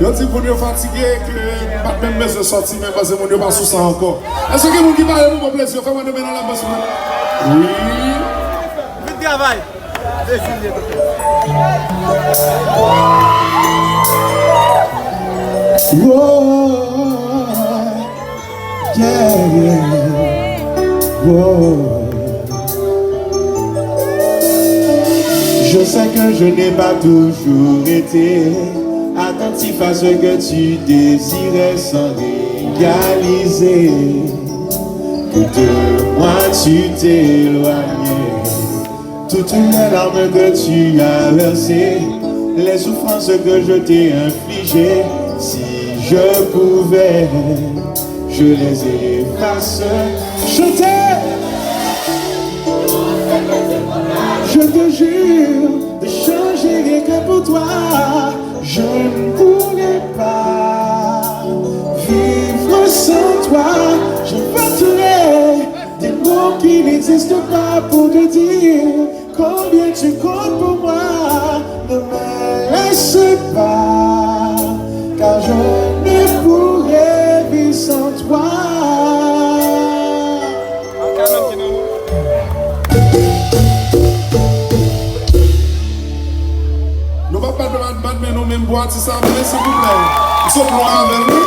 Yo dis pour nous fatiguer que pas même besoin de sortir mais parce que mon Dieu pas sous ça encore. Est-ce que vous qui parlez pour mon plaisir, fais-moi demander dans la bosse. Oui. Vite travail. Whoa, yeah, yeah. Whoa. Je sais que je n'ai pas toujours été attentif à ce que tu désirais sans réaliser que de moi tu t'es éloigné. Toutes les larmes que tu as versées, les souffrances que je t'ai infligées, si je pouvais, je les efface. Je te jure de changer rien que pour toi. Je ne pourrais pas vivre sans toi. Je voterai des mots qui n'existent pas pour te dire combien tu comptes pour moi. Ne me laisse pas, car je ne pourrais vivre sans toi. Nous ne pouvons pas battre, mais nous même boire si ça, s'il vous plaît. Nous sommes loin avec nous.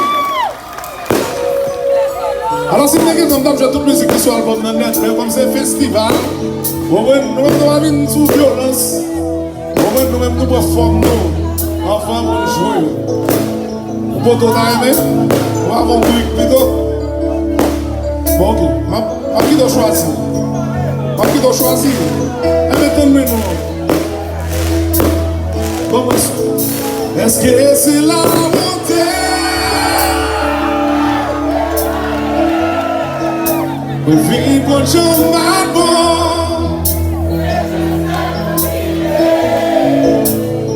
Alors si vous avez comme j'ai toute musique qui soit l'album dans le net, mais comme c'est un festival, nous avons une sous violence. Nous-mêmes nous performons, enfin on joue. Vous pouvez tout aimer, on va avoir un bruit plutôt. Bon ok, je vais choisir. Je vais choisir. Et mettez-moi nous. Est-ce que c'est la montée? Vive pour Jean Marbon.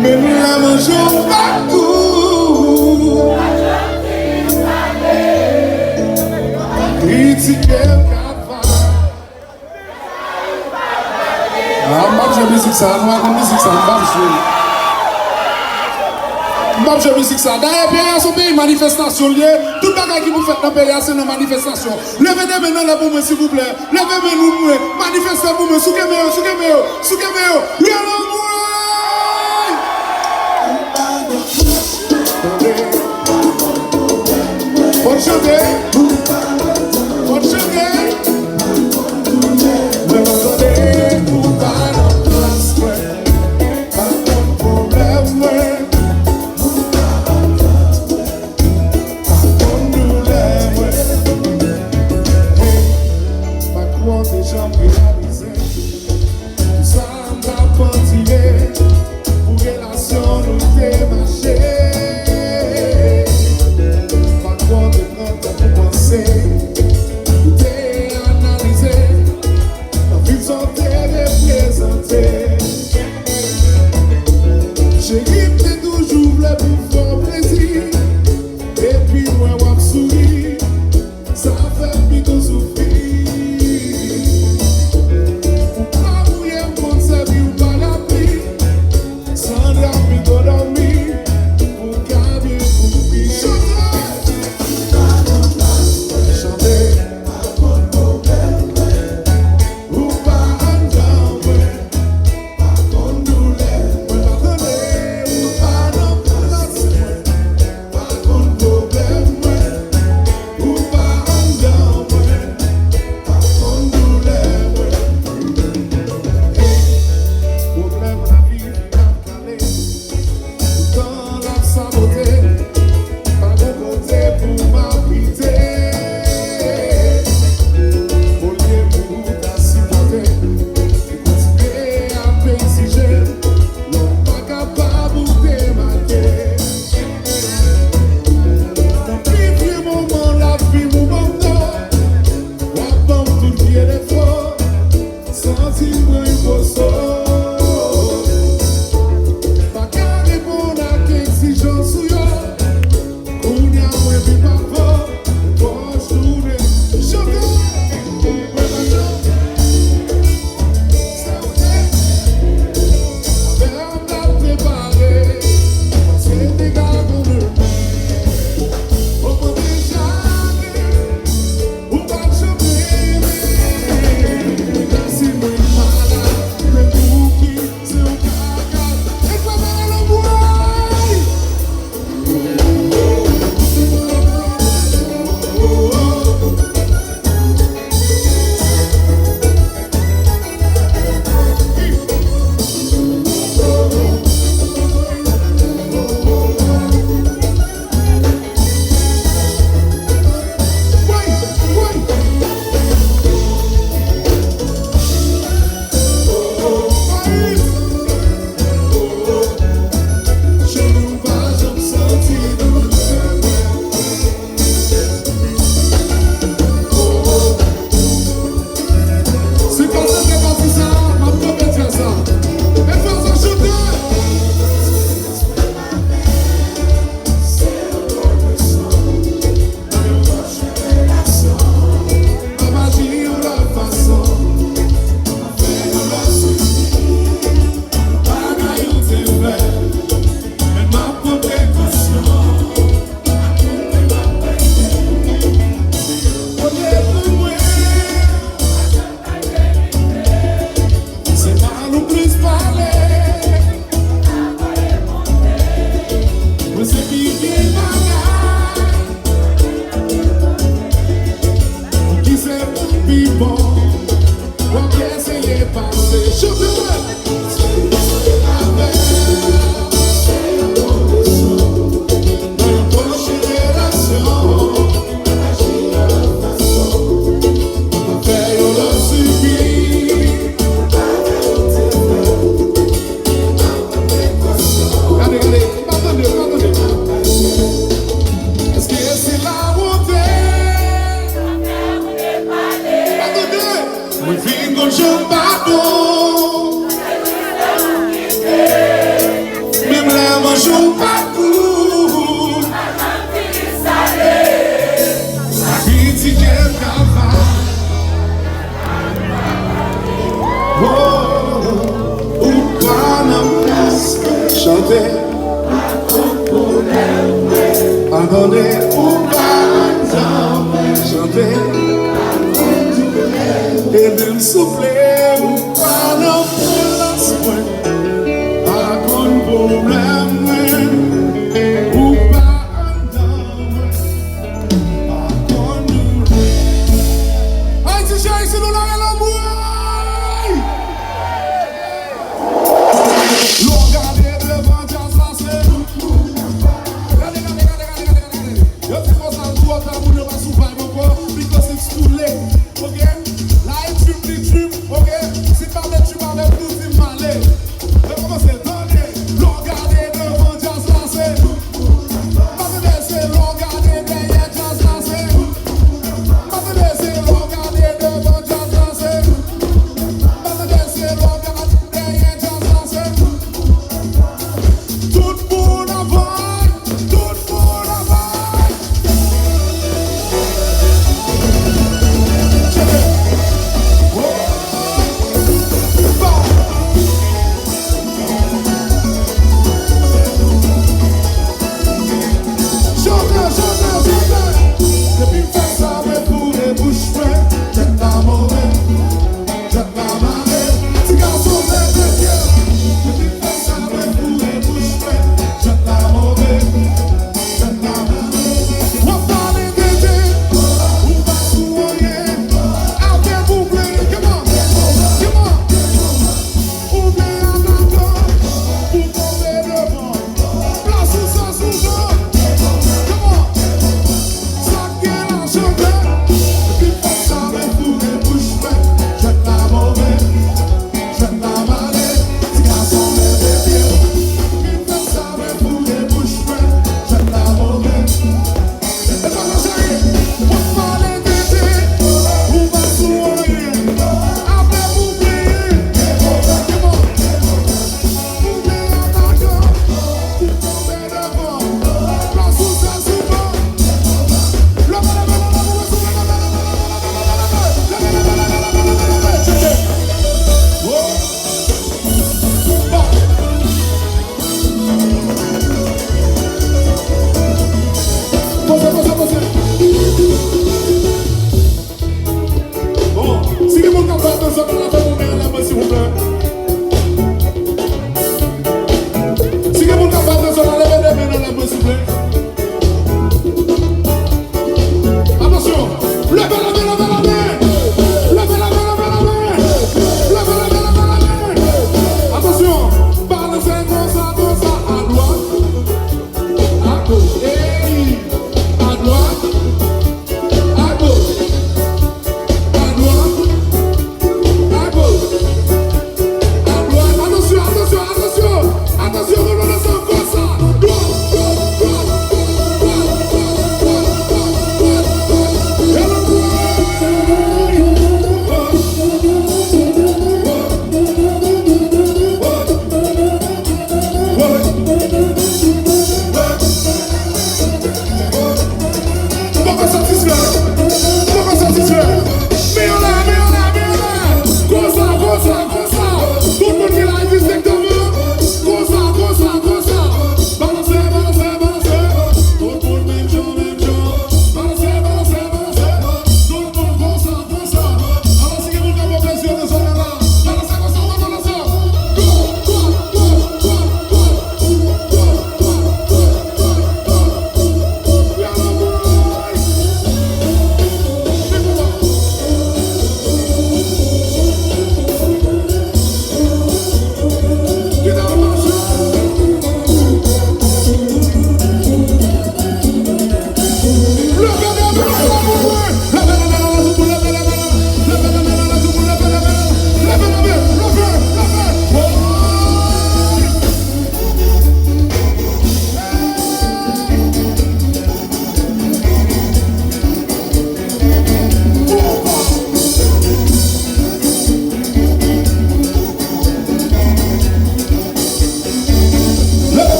Même la mangeons partout. Critiquer je musique ça, nous musique ça, je musique ça. D'ailleurs, Pierre, son pays manifestation liée. Tout le bagage qui vous faites dans le pays, c'est une manifestation. Levez des mains là pour moi, s'il vous plaît. Levez des mains, manifestez pour moi. Soukez-moi, Bonne chanter. Bonne chanter. Déjà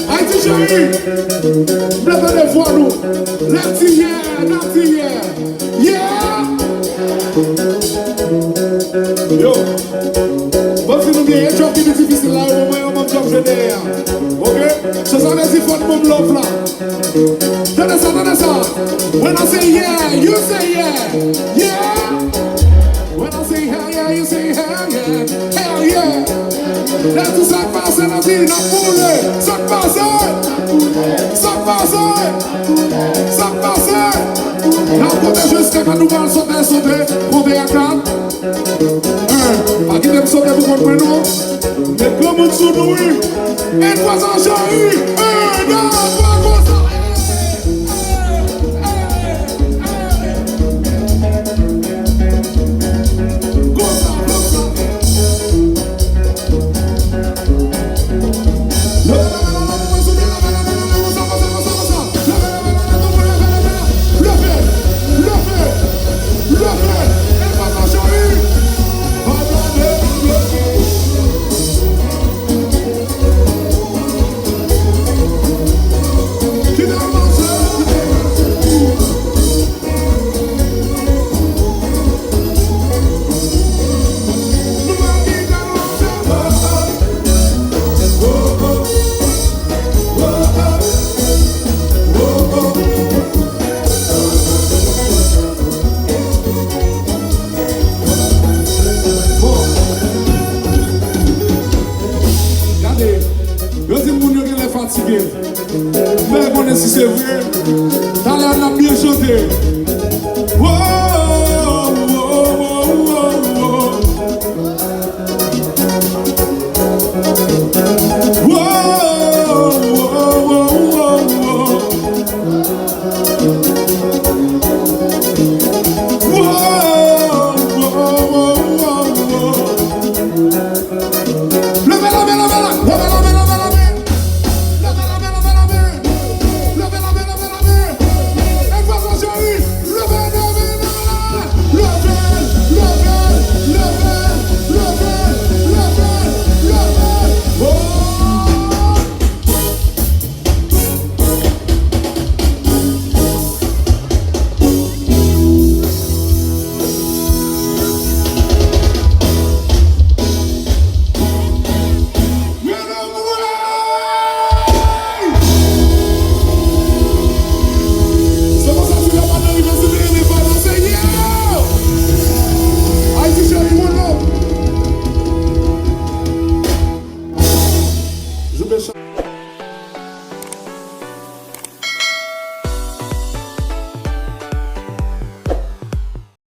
Haïti chérie, mettez les voix nous. Let's yeah. Yo, voici nous bien, un job qui est difficile là, au moins on job général. Ok? Ce sont les efforts de mon love là. Tenez ça. When I say yeah, you say yeah. When I say hell yeah, you say hell yeah. Là tout ça passe la vie, la foule. Ça passe. La côté jusqu'à quand nous allons sauter. Monter à 4. Pas qu'il aime sauter pour comprendre nous. Mais comme on sous nous, et toi en chérie. 1, 2, 3, comme ça. Mais on est si c'est vrai, t'as l'air bien chanté.